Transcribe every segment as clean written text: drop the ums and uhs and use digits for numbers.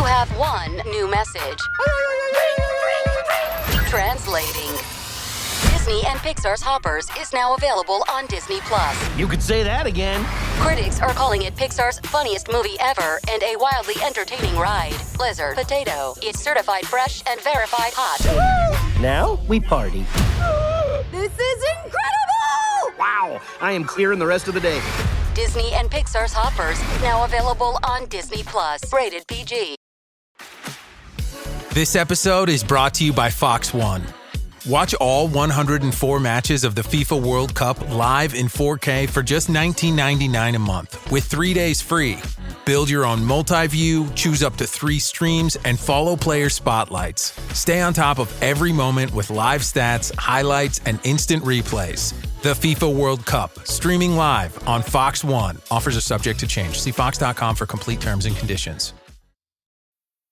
have one new message. Translating. Disney and Pixar's Hoppers is now available on Disney+. You could say that again. Critics are calling it Pixar's funniest movie ever and a wildly entertaining ride. Blizzard Potato. It's certified fresh and verified hot. Now we party. This is incredible! Wow, I am clearing the rest of the day. Disney and Pixar's Hoppers, now available on Disney+. Rated PG. This episode is brought to you by Fox One. Watch all 104 matches of the FIFA World Cup live in 4K for just $19.99 a month with 3 days free. Build your own multi-view, choose up to 3 streams, and follow player spotlights. Stay on top of every moment with live stats, highlights, and instant replays. The FIFA World Cup, streaming live on Fox One. Offers are subject to change. See fox.com for complete terms and conditions.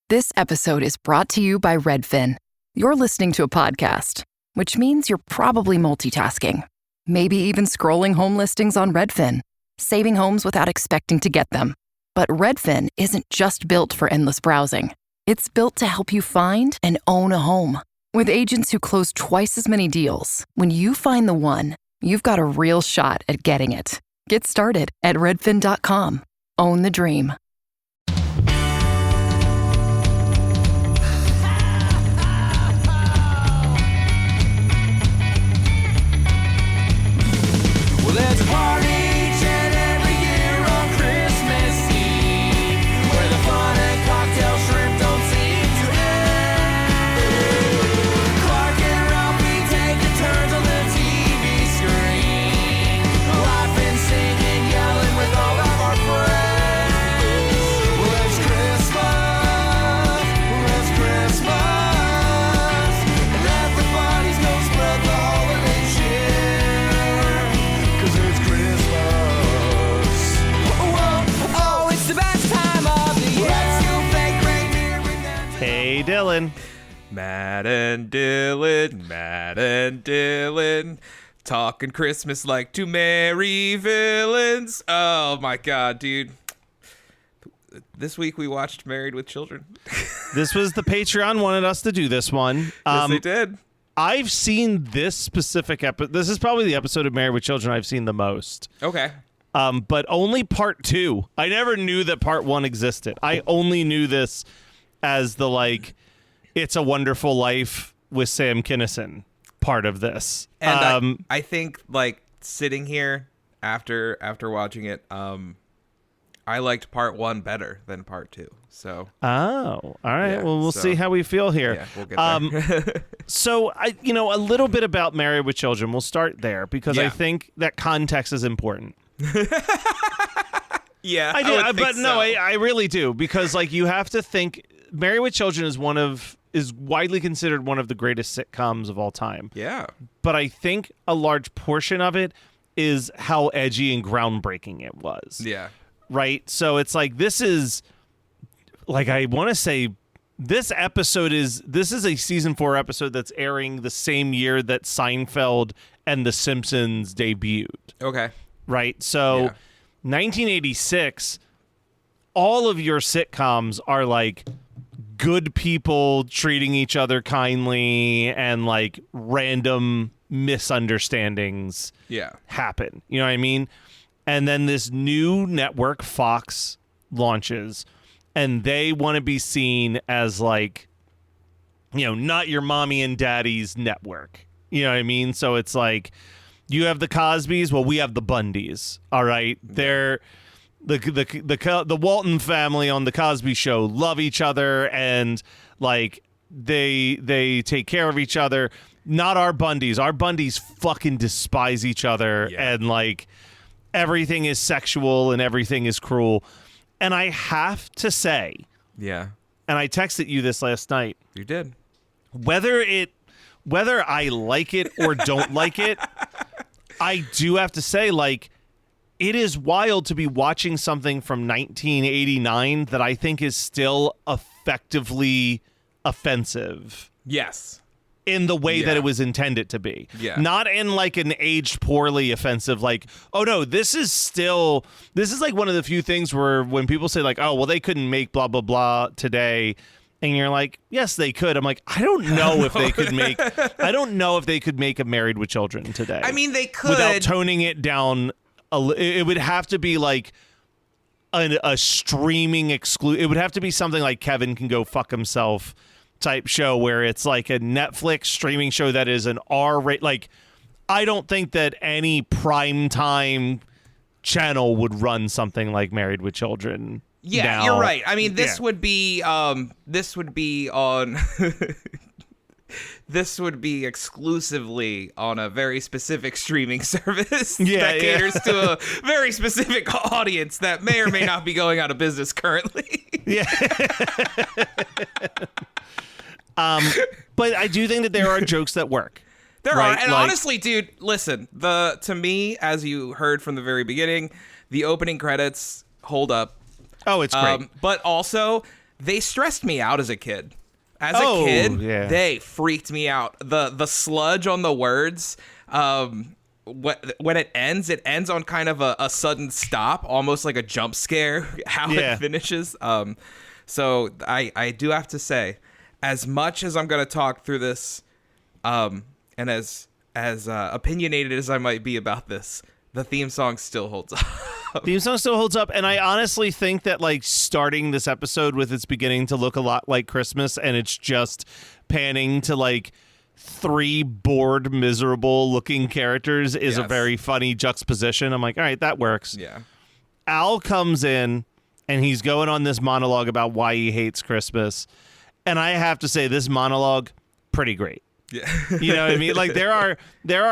This episode is brought to you by Redfin. You're listening to a podcast, which means you're probably multitasking. Maybe even scrolling home listings on Redfin, saving homes without expecting to get them. But Redfin isn't just built for endless browsing. It's built to help you find and own a home. With agents who close twice as many deals, when you find the one, you've got a real shot at getting it. Get started at redfin.com. Own the dream. There's a party each and every year on Christmas Eve, where the fun and cocktail shrimp don't seem to end. Clark and Ralphie taking turns on the TV screen, laughing, singing, yelling with all of our friends. Well, it's Christmas, and let the bodies go spread the holiday cheer. 'Cause it's Christmas. Oh, it's the best time of the year. Let's do fake reindeer redemption. Hey, Dylan. Matt and Dylan, talking Christmas like two merry villains. Oh my God, dude. This week we watched Married with Children. This was the Patreon wanted us to do this one. Yes, they did. I've seen this specific episode. This is probably the episode of Married with Children I've seen the most. Okay. But only part 2. I never knew that part 1 existed. I only knew this as the, like, It's a Wonderful Life with Sam Kinison part of this. And I think, like, sitting here after watching it, I liked part 1 better than part 2. So. Oh, all right. Yeah, well, we'll see how we feel here. Yeah, we'll get there. So, a little bit about Married with Children. We'll start there because I think that context is important. Yeah, I really do, because like you have to think Married with Children is widely considered one of the greatest sitcoms of all time. Yeah. But I think a large portion of it is how edgy and groundbreaking it was. Yeah. Right? So it's like this is like I want to say this is a season 4 episode that's airing the same year that Seinfeld and The Simpsons debuted. Okay. Right? So 1986, all of your sitcoms are like good people treating each other kindly and like random misunderstandings happen. You know what I mean? And then this new network, Fox, launches, and they want to be seen as like, not your mommy and daddy's network. You know what I mean? So it's like, you have the Cosbys, well, we have the Bundys. All right, they're the Walton family on the Cosby Show love each other, and like they take care of each other. Not our Bundys. Our Bundys fucking despise each other, and like everything is sexual and everything is cruel. And I have to say, and I texted you this last night. You did. Whether I like it or don't like it, I do have to say, like, it is wild to be watching something from 1989 that I think is still effectively offensive. Yes. in the way that Yeah. it was intended to be. Yeah. Not in like an aged poorly offensive, like, oh no, this is like one of the few things where when people say like, oh, well, they couldn't make blah, blah, blah today. And you're like, yes, they could. I'm like, I don't know if they could make, I don't know if they could make a Married with Children today. I mean, they could. Without toning it down. It would have to be like a streaming exclusive. It would have to be something like Kevin Can Go Fuck Himself type show where it's like a Netflix streaming show that is an R-rated. Like, I don't think that any primetime channel would run something like Married with Children. Yeah, now. you're right. I mean, this Yeah. would be on this would be exclusively on a very specific streaming service that caters to a very specific audience that may or may not be going out of business currently. Yeah. But I do think that there are jokes that work. There right? are, and Like- honestly, dude, listen. To me, as you heard from the very beginning, the opening credits hold up. Oh, it's great. But also, they stressed me out as a kid. As Oh, a kid, yeah. they freaked me out. The sludge on the words. When it ends on kind of a sudden stop, almost like a jump scare. How Yeah. it finishes. So I do have to say, as much as I'm gonna talk through this, and as opinionated as I might be about this, the theme song still holds up. Theme song still holds up, and I honestly think that like starting this episode with it's beginning to look a lot like Christmas, and it's just panning to like 3 bored, miserable looking characters is a Yes. very funny juxtaposition. I'm like, all right, that works. Yeah. Al comes in and he's going on this monologue about why he hates Christmas, and I have to say this monologue pretty great. Yeah. You know what I mean? Like there are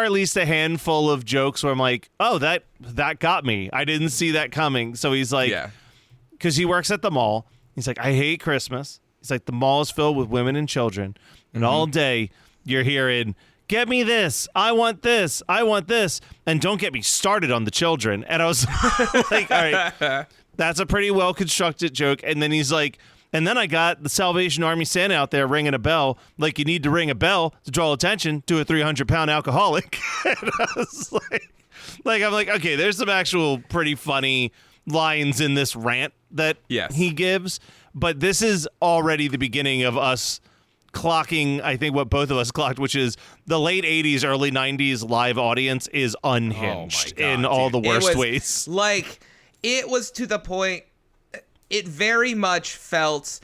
at least a handful of jokes where I'm like, oh, that got me. I didn't see that coming. So he's like, Yeah. because he works at the mall. He's like, I hate Christmas. He's like, the mall is filled with women and children, and all day you're hearing, get me this, I want this, and don't get me started on the children. And I was like, all right, that's a pretty well constructed joke. And then he's like, and then I got the Salvation Army Santa out there ringing a bell, like you need to ring a bell to draw attention to a 300-pound alcoholic. And I was like, I'm like, okay, there's some actual pretty funny lines in this rant that Yes. he gives, but this is already the beginning of us clocking, I think, what both of us clocked, which is the late 80s, early 90s live audience is unhinged in all the worst ways. Like, it was to the point, it very much felt,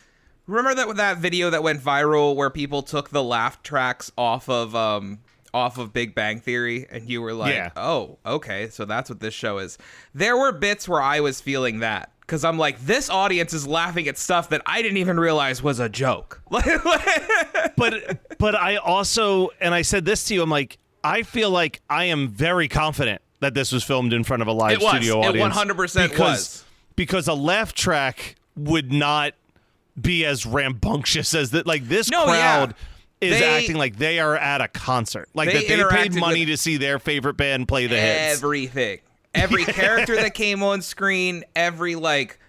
remember that video that went viral where people took the laugh tracks off of Big Bang Theory, and you were like, Yeah. oh, okay, so that's what this show is. There were bits where I was feeling that, because I'm like, this audience is laughing at stuff that I didn't even realize was a joke. But I also, and I said this to you, I'm like, I feel like I am very confident that this was filmed in front of a live studio audience. It 100% was. Because a laugh track would not be as rambunctious as that. Like this No, crowd yeah. is They- acting like they are at a concert. Like They that they paid interacted money with to see their favorite band play the hits. Everything. Every character that came on screen, every like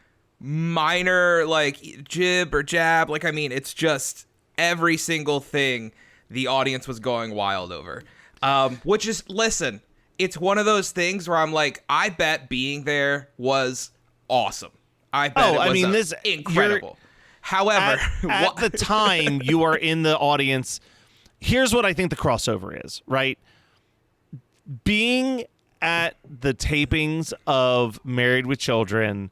minor like jib or jab, like I mean, it's just every single thing the audience was going wild over. Which is, listen, it's one of those things where I'm like, I bet being there was awesome. I bet it was incredible. However, At the time you are in the audience, here's what I think the crossover is, right? Being at the tapings of Married with Children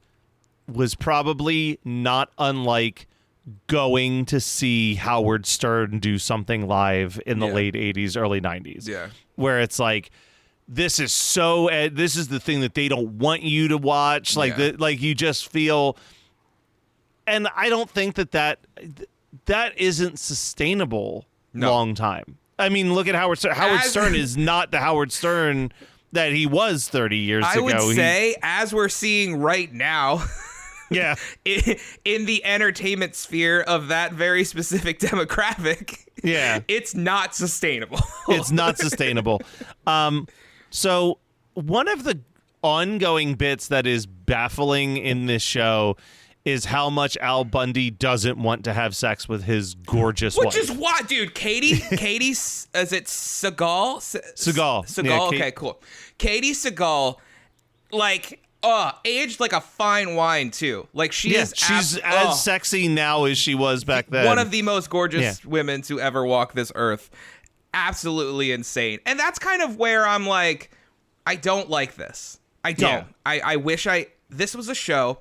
was probably not unlike going to see Howard Stern do something live in the late 80s, early 90s. Yeah. Where it's like, this is this is the thing that they don't want you to watch. Like, Yeah. like you just feel, and I don't think that isn't sustainable long time. I mean, look at Howard Stern. Howard Stern is not the Howard Stern that he was 30 years ago. I would say, as we're seeing right now, yeah, in the entertainment sphere of that very specific demographic, yeah, it's not sustainable. it's not sustainable. So one of the ongoing bits that is baffling in this show is how much Al Bundy doesn't want to have sex with his gorgeous wife. Which is what, dude? Katie, is it Seagal? Seagal. Seagal. Yeah, Okay, cool. Katie Seagal, like, aged like a fine wine too. Like she's as sexy now as she was back then. One of the most gorgeous women to ever walk this earth. Absolutely insane. And that's kind of where I'm like, I don't like this. I don't. Yeah. I wish this was a show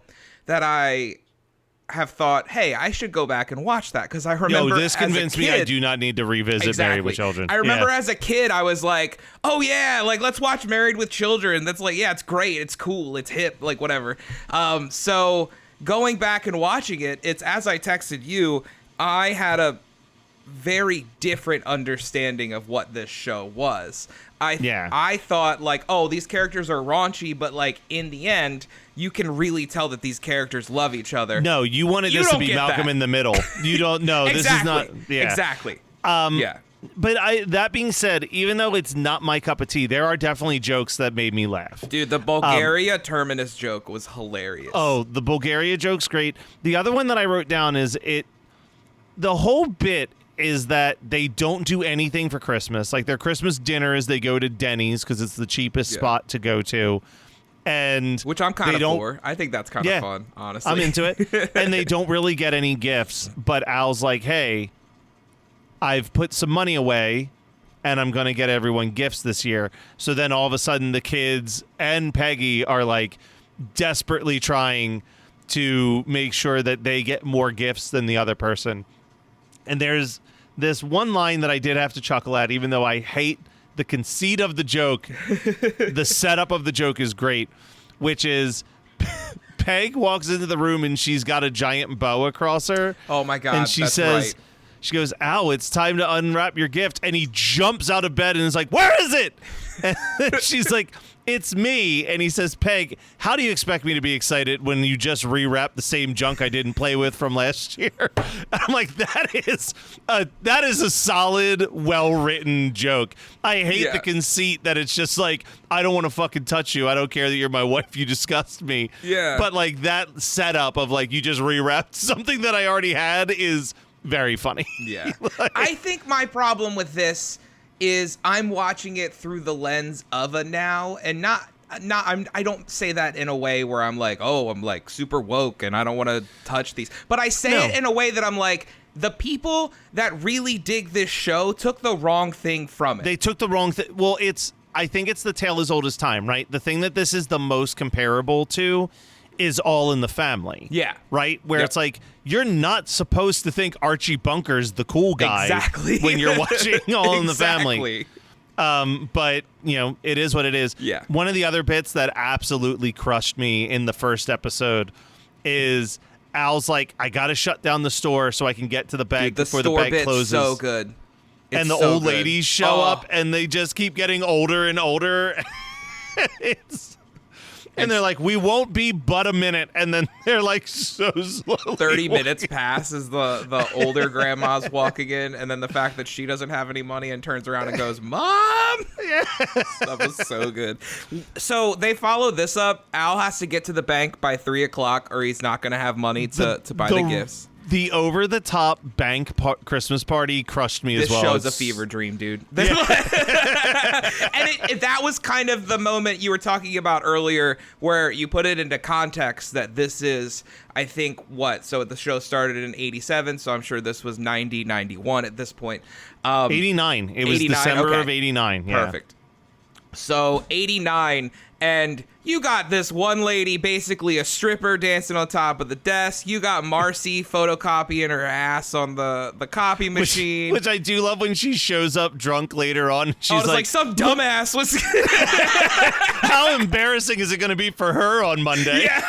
that I have thought, hey, I should go back and watch that because I remember. No, this convinced me I do not need to revisit Married with Children. I remember as a kid, I was like, oh yeah, like let's watch Married with Children. That's like, yeah, it's great, it's cool, it's hip, like whatever. So going back and watching it, it's as I texted you, I had a very different understanding of what this show was. I thought like, oh, these characters are raunchy, but like in the end, you can really tell that these characters love each other. No, you wanted this to be Malcolm in the Middle. You don't know. Exactly. This is not. Yeah. Exactly. But that being said, even though it's not my cup of tea, there are definitely jokes that made me laugh. Dude, the Bulgaria terminus joke was hilarious. Oh, the Bulgaria joke's great. The other one that I wrote down is the whole bit is that they don't do anything for Christmas. Like their Christmas dinner is they go to Denny's because it's the cheapest spot to go to. And which I'm kind of for. I think that's kind of fun, honestly. I'm into it. And they don't really get any gifts. But Al's like, hey, I've put some money away and I'm going to get everyone gifts this year. So then all of a sudden the kids and Peggy are like desperately trying to make sure that they get more gifts than the other person. And there's this one line that I did have to chuckle at, even though I hate the conceit of the joke. The setup of the joke is great, which is Peg walks into the room and she's got a giant bow across her. Oh my God. And she says, she goes, Al, it's time to unwrap your gift. And he jumps out of bed and is like, where is it? And she's like, it's me. And he says, Peg, how do you expect me to be excited when you just rewrap the same junk I didn't play with from last year? And I'm like, that is a solid, well-written joke. I hate the conceit that it's just like, I don't want to fucking touch you. I don't care that you're my wife. You disgust me. Yeah. But like that setup of like, you just rewrapped something that I already had is very funny. Yeah. I think my problem with this is I'm watching it through the lens of a now, and I don't say that in a way where I'm like, oh, I'm like super woke and I don't want to touch these, but I say it in a way that I'm like, the people that really dig this show took the wrong thing from it. They took the wrong thing. Well, I think it's the tale as old as time, right? The thing that this is the most comparable to is All in the Family. Yeah. Right? Where it's like, you're not supposed to think Archie Bunker's the cool guy when you're watching All in the Family. But, you know, it is what it is. Yeah. One of the other bits that absolutely crushed me in the first episode is Al's like, I got to shut down the store so I can get to the bank before the bank closes. So good. And the old ladies show up and they just keep getting older and older. And they're like, we won't be but a minute. And then they're like so slowly 30 minutes pass as the older grandma's walking in. And then the fact that she doesn't have any money and turns around and goes, Mom! Yeah. That was so good. So they follow this up. Al has to get to the bank by 3 o'clock or he's not going to have money to buy the gifts. The over-the-top bank Christmas party crushed me as well. This show's a fever dream, dude. Yeah. And that was kind of the moment you were talking about earlier where you put it into context that this is, I think, what? So the show started in 87, so I'm sure this was 90, 91 at this point. 89. It was 89, December okay. of 89. Yeah. Perfect. So 89, and you got this one lady, basically a stripper, dancing on top of the desk. You got Marcy photocopying her ass on the copy machine. Which I do love when she shows up drunk later on. She's like some dumbass was. How embarrassing is it going to be for her on Monday? Yeah.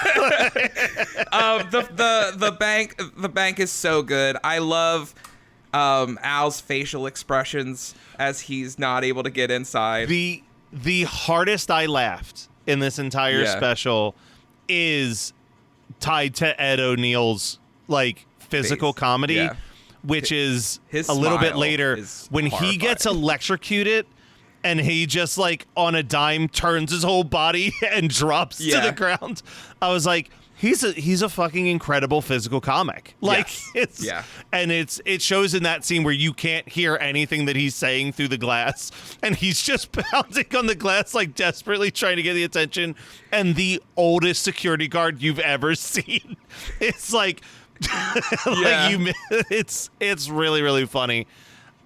The bank is so good. I love Al's facial expressions as he's not able to get inside. The hardest I laughed in this entire special is tied to Ed O'Neill's like physical comedy, which is his a little bit later when horrifying. he gets electrocuted and he just like on a dime turns his whole body and drops to the ground. I was like, He's a fucking incredible physical comic. Like it shows in that scene where you can't hear anything that he's saying through the glass, and he's just pounding on the glass like desperately trying to get the attention. And the oldest security guard you've ever seen. It's like, it's really, really funny.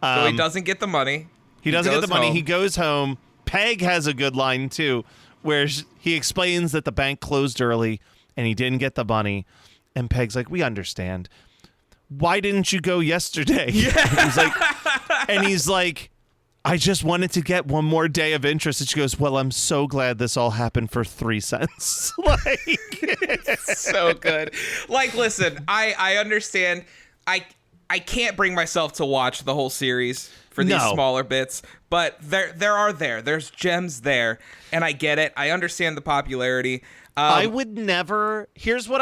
So he doesn't get the money. He doesn't get the money. He goes home. Peg has a good line too, where he explains that the bank closed early and he didn't get the money. And Peg's like, we understand. Why didn't you go yesterday? Yeah. He's like, I just wanted to get one more day of interest. And she goes, well, I'm so glad this all happened for 3 cents. So good. Like, listen, I understand. I can't bring myself to watch the whole series for these smaller bits, but there's gems there, and I get it. I understand the popularity. I would never. Here's where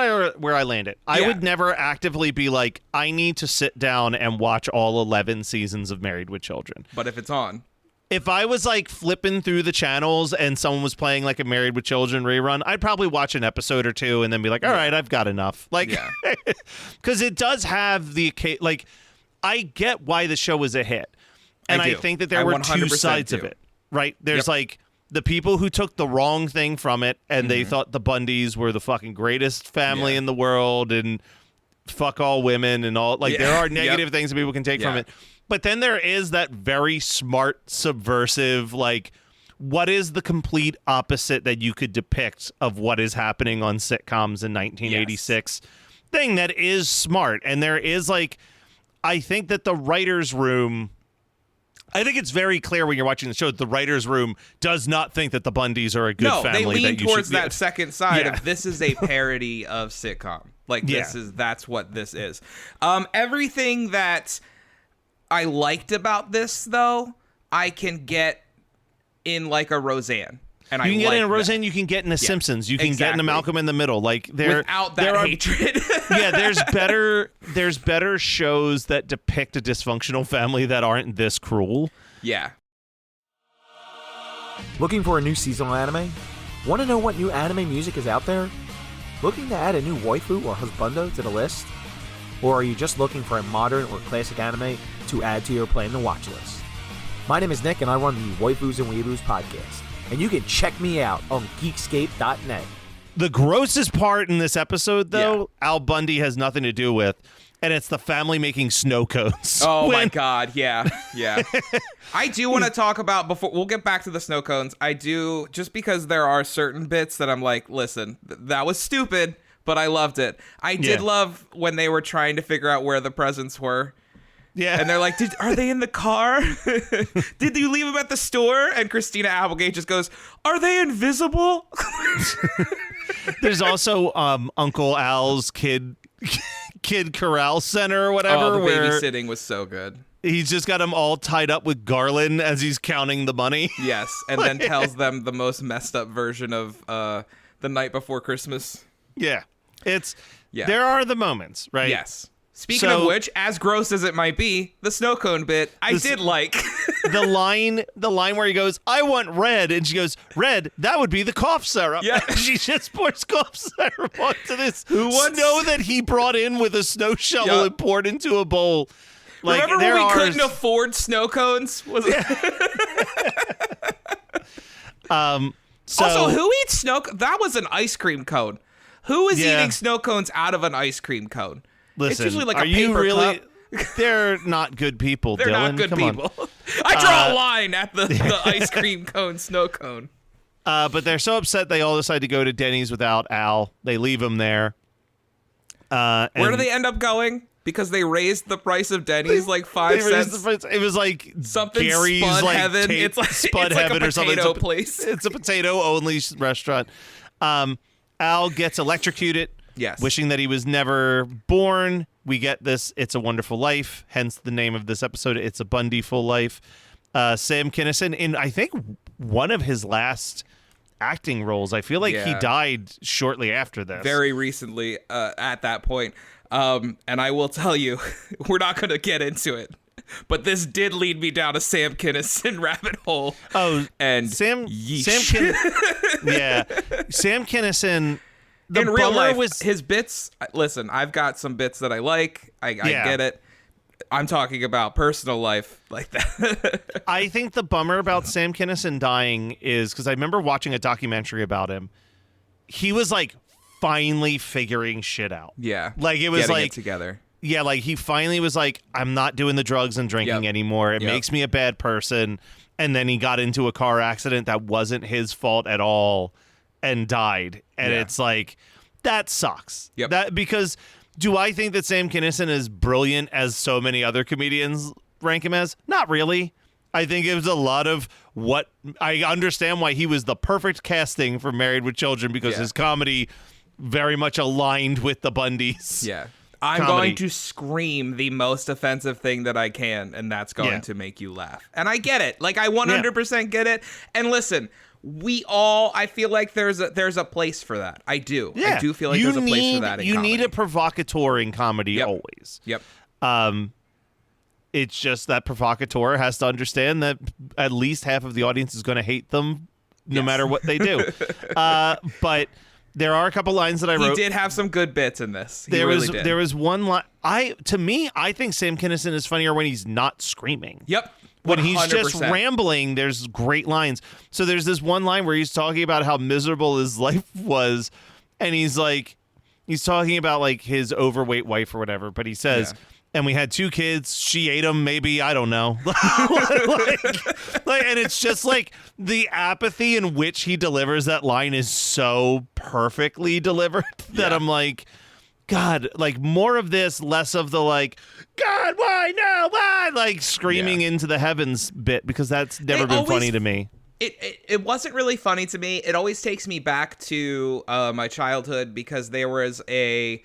I landed. I would never actively be like, I need to sit down and watch all 11 seasons of Married with Children. But if it's on, if I was like flipping through the channels and someone was playing like a Married with Children rerun, I'd probably watch an episode or two and then be like, all right, I've got enough. Like, because it does have the like, I get why the show was a hit, and I think that there were two sides of it. Right? There's like the people who took the wrong thing from it, and they thought the Bundys were the fucking greatest family in the world, and fuck all women and all. Like, there are negative things that people can take from it. But then there is that very smart, subversive, like, what is the complete opposite that you could depict of what is happening on sitcoms in 1986 thing that is smart. And there is, like, I think that the writer's room, I think it's very clear when you're watching the show that the writer's room does not think that the Bundys are a good family. No, they lean that you towards should, that second side of this is a parody of sitcom. Like, that's what this is. Everything that I liked about this, though, I can get in like a Roseanne. And you can get in a Roseanne, you can get in a Simpsons, you can get in a Malcolm in the Middle. Like, without that hatred. there's better shows that depict a dysfunctional family that aren't this cruel. Yeah. Looking for a new seasonal anime? Want to know what new anime music is out there? Looking to add a new waifu or husbando to the list? Or are you just looking for a modern or classic anime to add to your plan to watch list? My name is Nick, and I run the Waifus and Weeaboos podcast, and you can check me out on Geekscape.net. The grossest part in this episode, though, Al Bundy has nothing to do with, and it's the family making snow cones. Oh, my God, yeah. I do want to talk about, before we'll get back to the snow cones, I do, just because there are certain bits that I'm like, listen, that was stupid, but I loved it. I did love when they were trying to figure out where the presents were. Yeah. And they're like, are they in the car? Did you leave them at the store? And Christina Applegate just goes, are they invisible? There's also Uncle Al's kid corral center or whatever. Oh, the babysitting was so good. He's just got them all tied up with garland as he's counting the money. Yes, and then tells them the most messed up version of The Night Before Christmas. Yeah. There are the moments, right? Yes. Speaking of which, as gross as it might be, the snow cone bit, I did like. the line where he goes, I want red, and she goes, red, that would be the cough syrup. Yeah. And she just pours cough syrup onto this snow that he brought in with a snow shovel and poured into a bowl. Like, remember when we couldn't afford snow cones? Was it? Also, who eats snow? That was an ice cream cone. Who is eating snow cones out of an ice cream cone? Listen, it's usually like are a paper you really? cup. They're not good people, They're Dylan. not good Come people. on. I draw a line at the ice cream cone, snow cone. But they're so upset they all decide to go to Denny's without Al. They leave him there. Where do they end up going? Because they raised the price of Denny's like 5 cents. It was like something Gary's Spud like Heaven. It's like Spud it's Heaven like a or something. potato place. It's a potato only restaurant. Al gets electrocuted. Yes. Wishing that he was never born. We get this It's a Wonderful Life, hence the name of this episode, It's a Bundiful Life. Sam Kinison, in I think one of his last acting roles. I feel like he died shortly after this. Very recently at that point. And I will tell you, we're not going to get into it, but this did lead me down a Sam Kinison rabbit hole. Oh, and Sam Kinison in real bummer life, his bits. Listen, I've got some bits that I like. I get it. I'm talking about personal life like that. I think the bummer about Sam Kinison dying is because I remember watching a documentary about him. He was like finally figuring shit out. Yeah, like it was getting like it together. Yeah, like he finally was like, I'm not doing the drugs and drinking anymore. It makes me a bad person. And then he got into a car accident that wasn't his fault at all and died. And it's like, that sucks. Yep. That because do I think that Sam Kinison is brilliant as so many other comedians rank him as? Not really. I think it was a lot of what I understand why he was the perfect casting for Married with Children because his comedy very much aligned with the Bundys. Yeah. I'm going to scream the most offensive thing that I can, and that's going to make you laugh. And I get it. Like, I 100% get it. And listen, I feel like there's a place for that. I do. Yeah. I do feel like there's a place for that in comedy. You need a provocateur in comedy always. Yep. It's just that provocateur has to understand that at least half of the audience is going to hate them no matter what they do. But there are a couple lines that I wrote. He did have some good bits in this. There was one line. I think Sam Kinison is funnier when he's not screaming. Yep. 100%. When he's just rambling, there's great lines. So there's this one line where he's talking about how miserable his life was, and he's talking about like his overweight wife or whatever. But he says, and we had 2 kids. She ate them, maybe, I don't know. And it's just like the apathy in which he delivers that line is so perfectly delivered that I'm like, God, like more of this, less of the like, God, why, no, why, like screaming into the heavens bit, because that's never been funny to me. It wasn't really funny to me. It always takes me back to my childhood because there was a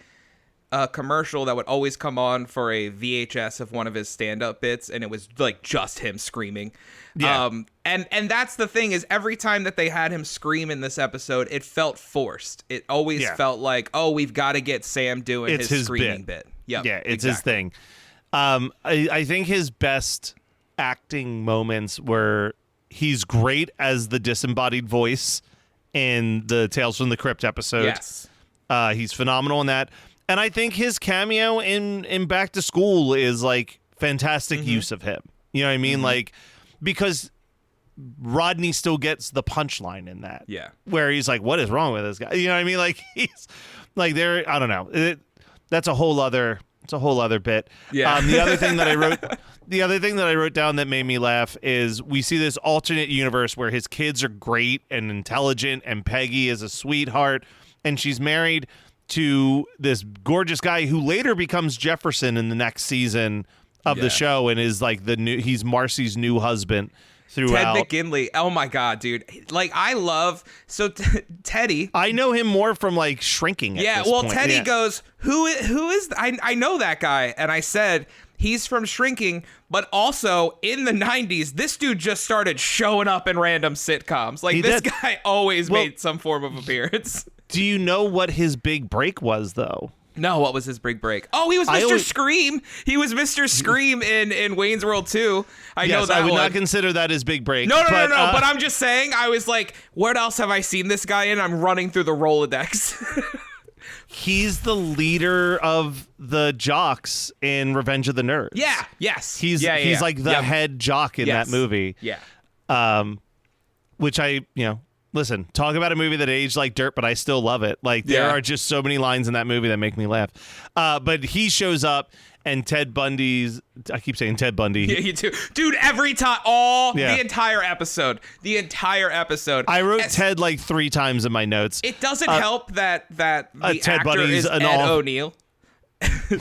commercial that would always come on for a VHS of one of his stand-up bits, and it was like just him screaming. Yeah. And that's the thing is every time that they had him scream in this episode, it felt forced. It always felt like, oh, we've got to get Sam doing his screaming bit. Yep, yeah, it's his thing. I think his best acting moments were he's great as the disembodied voice in the Tales from the Crypt episode. Yes. He's phenomenal in that. And I think his cameo in Back to School is like fantastic use of him. You know what I mean? Like, because Rodney still gets the punchline in that. Yeah. Where he's like, what is wrong with this guy? You know what I mean? Like, he's like, I don't know. That's a whole other bit. Yeah. The other thing that I wrote down that made me laugh is we see this alternate universe where his kids are great and intelligent, and Peggy is a sweetheart, and she's married to this gorgeous guy who later becomes Jefferson in the next season of the show and is like he's Marcy's new husband throughout. Ted McGinley. Oh my God, dude. Like Teddy. I know him more from like Shrinking. At this point. Teddy goes, who is I know that guy. And I said, he's from Shrinking, but also in the 90s, this dude just started showing up in random sitcoms. Like this guy always made some form of appearance. Do you know what his big break was, though? No, what was his big break? Oh, he was Mr. Scream. He was Mr. Scream in Wayne's World 2. I know that I would one. not consider that his big break. No. But I'm just saying, I was like, what else have I seen this guy in? I'm running through the Rolodex. He's the leader of the jocks in Revenge of the Nerds. Yeah. Yes. He's like the head jock in that movie. Yeah. Which listen, talk about a movie that aged like dirt, but I still love it. Like, there are just so many lines in that movie that make me laugh. But he shows up, and Ted Bundy's... I keep saying Ted Bundy. Yeah, you too. Dude, every time... the entire episode. The entire episode. I wrote Ted like 3 times in my notes. It doesn't help that the Ted actor Bundy's is Ed O'Neill.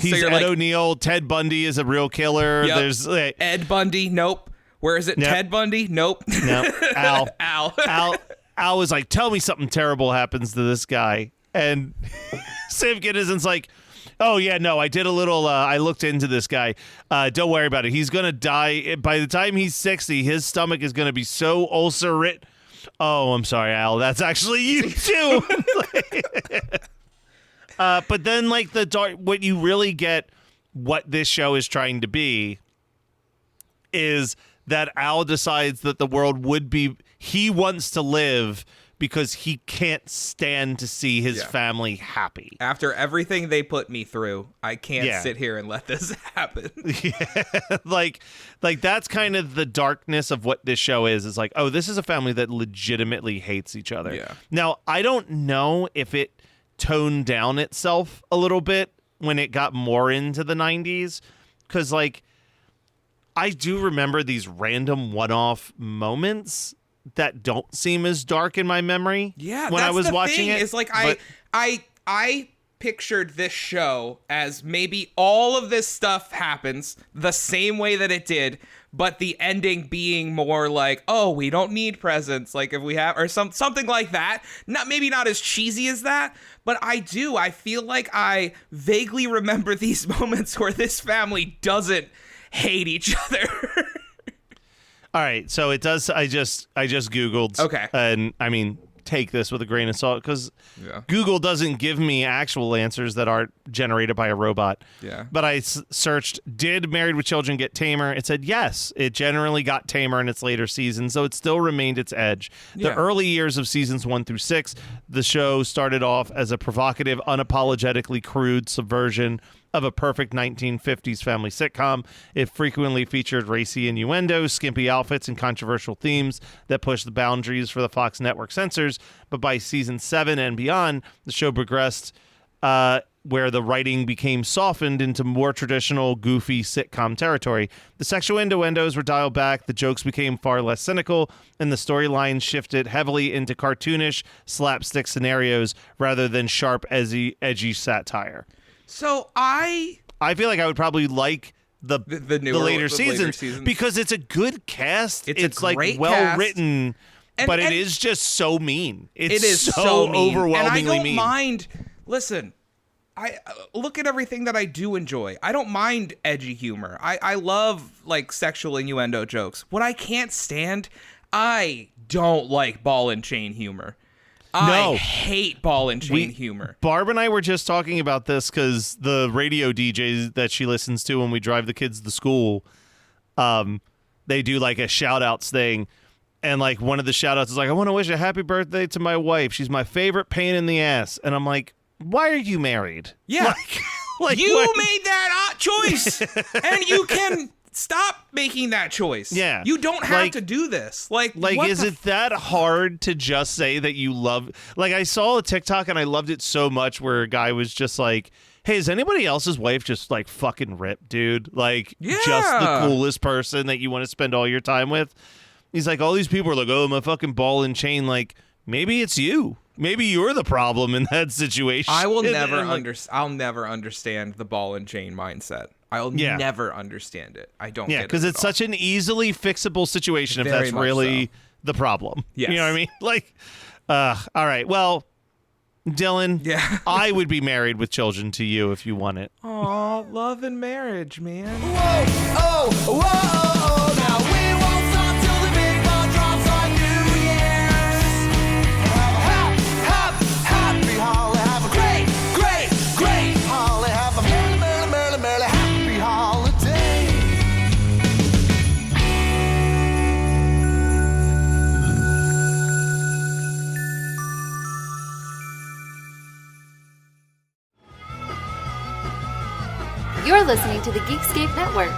He's Ed O'Neill. Ted Bundy is a real killer. Yep. There's... Ed Bundy, nope. Where is it? Yep. Ted Bundy? Nope. No. Al. Al was like, tell me something terrible happens to this guy. And Sam Kinnison's like, oh, yeah, no, I did a little, I looked into this guy. Don't worry about it. He's going to die. By the time he's 60, his stomach is going to be so ulcerate. Oh, I'm sorry, Al. That's actually you, too. But then, like, what you really get what this show is trying to be is that Al decides that the world would be... He wants to live because he can't stand to see his family happy. After everything they put me through, I can't Yeah. sit here and let this happen. like that's kind of the darkness of what this show is. It's like, oh, this is a family that legitimately hates each other. Yeah. Now, I don't know if it toned down itself a little bit when it got more into the 90s, because like I do remember these random one-off moments that don't seem as dark in my memory. Yeah, when I that's was the watching thing, it, is like but- I pictured this show as maybe all of this stuff happens the same way that it did, but the ending being more like, oh, we don't need presents, like if we have, or something like that. Maybe not as cheesy as that, but I feel like I vaguely remember these moments where this family doesn't hate each other. All right, so it does. I just Googled. Okay. And I mean, take this with a grain of salt, because Google doesn't give me actual answers that aren't generated by a robot. Yeah. But I searched, did Married with Children get tamer? It said yes. It generally got tamer in its later seasons, so it still remained its edge. The Yeah. early years of seasons 1 through 6, the show started off as a provocative, unapologetically crude subversion of a perfect 1950s family sitcom. It frequently featured racy innuendos, skimpy outfits, and controversial themes that pushed the boundaries for the Fox network censors. But by season 7 and beyond, the show progressed where the writing became softened into more traditional, goofy sitcom territory. The sexual innuendos were dialed back, the jokes became far less cynical, and the storyline shifted heavily into cartoonish, slapstick scenarios rather than sharp, edgy satire. So I feel like I would probably like the later seasons because it's a good cast. It's a like great well cast. written, And- but it and- is just so mean. It It's is so mean. overwhelmingly and I don't mean. mind. Listen, I look at everything that I do enjoy. I don't mind edgy humor. I love like sexual innuendo jokes. What I can't stand, I don't like ball and chain humor. I hate ball and chain humor. Barb and I were just talking about this because the radio DJs that she listens to when we drive the kids to school, they do like a shout outs thing. And like one of the shout outs is like, I want to wish a happy birthday to my wife. She's my favorite pain in the ass. And I'm like, why are you married? Yeah. Like You what- made that choice, and you can stop making that choice. Yeah. You don't have Like- to do this. Like Like, is it that hard to just say that you love? Like, I saw a TikTok and I loved it so much where a guy was just like, hey, is anybody else's wife just like fucking ripped, dude? Like, just the Yeah. coolest person that you want to spend all your time with? He's like, all these people are like, oh, my fucking ball and chain. Like, maybe it's you. Maybe you're the problem in that situation. I will And never like, I'll never understand the ball and chain mindset. I'll never understand it. I don't Yeah, get it. because at it's all. such an easily fixable situation if Very that's much really so. the problem. Yes. You know what I mean? Like, all right. Well, Dylan, Yeah. I would be married with children to you if you want it. Aw, love and marriage, man. Now we won't stop till the big ball drops on New Year's. Happy holiday, have a great, great, great holiday. Have a merry happy holiday. You're listening to the Geekscape Network.